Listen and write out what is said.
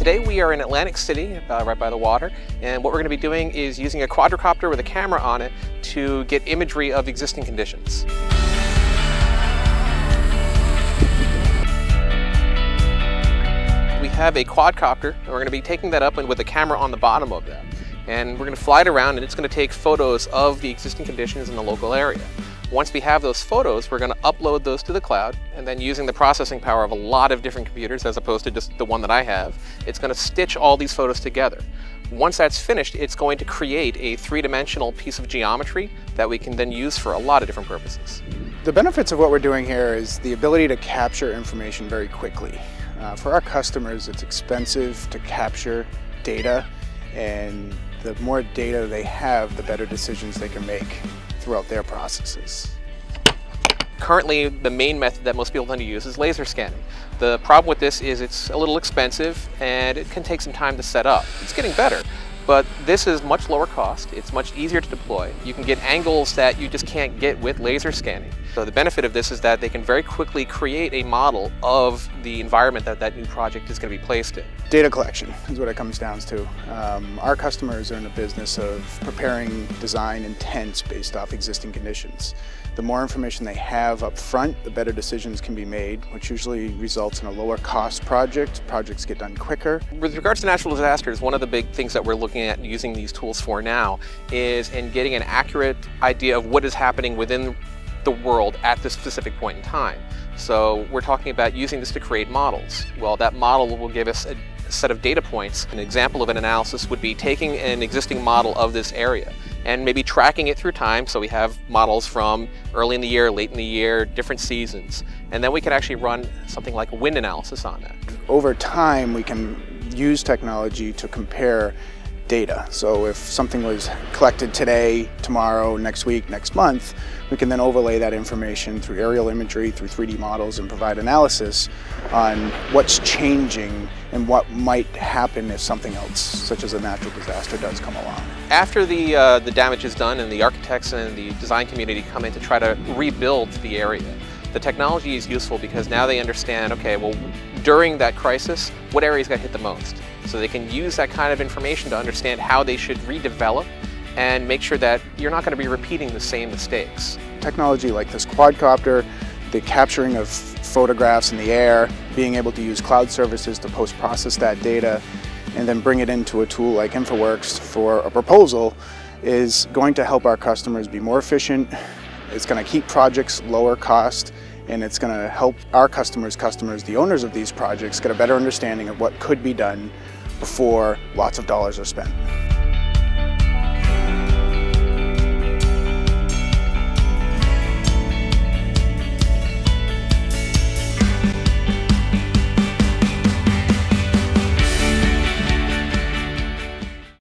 Today we are in Atlantic City, right by the water, and what we're going to be doing is using a quadrocopter with a camera on it to get imagery of existing conditions. We have a quadcopter, and we're going to be taking that up and with a camera on the bottom of that. And we're going to fly it around, and it's going to take photos of the existing conditions in the local area. Once we have those photos, we're going to upload those to the cloud, and then using the processing power of a lot of different computers as opposed to just the one that I have, it's going to stitch all these photos together. Once that's finished, it's going to create a three-dimensional piece of geometry that we can then use for a lot of different purposes. The benefits of what we're doing here is the ability to capture information very quickly. For our customers, it's expensive to capture data, and the more data they have, the better decisions they can make throughout their processes. Currently, the main method that most people tend to use is laser scanning. The problem with this is it's a little expensive and it can take some time to set up. It's getting better, but this is much lower cost. It's much easier to deploy. You can get angles that you just can't get with laser scanning. So the benefit of this is that they can very quickly create a model of the environment that that new project is going to be placed in. Data collection is what it comes down to. Our customers are in the business of preparing design intents based off existing conditions. The more information they have up front, the better decisions can be made, which usually results in a lower cost project. Projects get done quicker. With regards to natural disasters, one of the big things that we're looking at using these tools for now is in getting an accurate idea of what is happening within the world at this specific point in time. So we're talking about using this to create models. Well, that model will give us a set of data points. An example of an analysis would be taking an existing model of this area and maybe tracking it through time, so we have models from early in the year, late in the year, different seasons, and then we can actually run something like a wind analysis on that. Over time, we can use technology to compare data. So if something was collected today, tomorrow, next week, next month, we can then overlay that information through aerial imagery, through 3D models, and provide analysis on what's changing and what might happen if something else, such as a natural disaster, does come along. After the damage is done and the architects and the design community come in to try to rebuild the area, the technology is useful because now they understand, okay, well, during that crisis, what areas got hit the most? So they can use that kind of information to understand how they should redevelop and make sure that you're not going to be repeating the same mistakes. Technology like this quadcopter, the capturing of photographs in the air, being able to use cloud services to post-process that data, and then bring it into a tool like InfraWorks for a proposal is going to help our customers be more efficient. It's going to keep projects lower cost, and it's going to help our customers, the owners of these projects, get a better understanding of what could be done before lots of dollars are spent.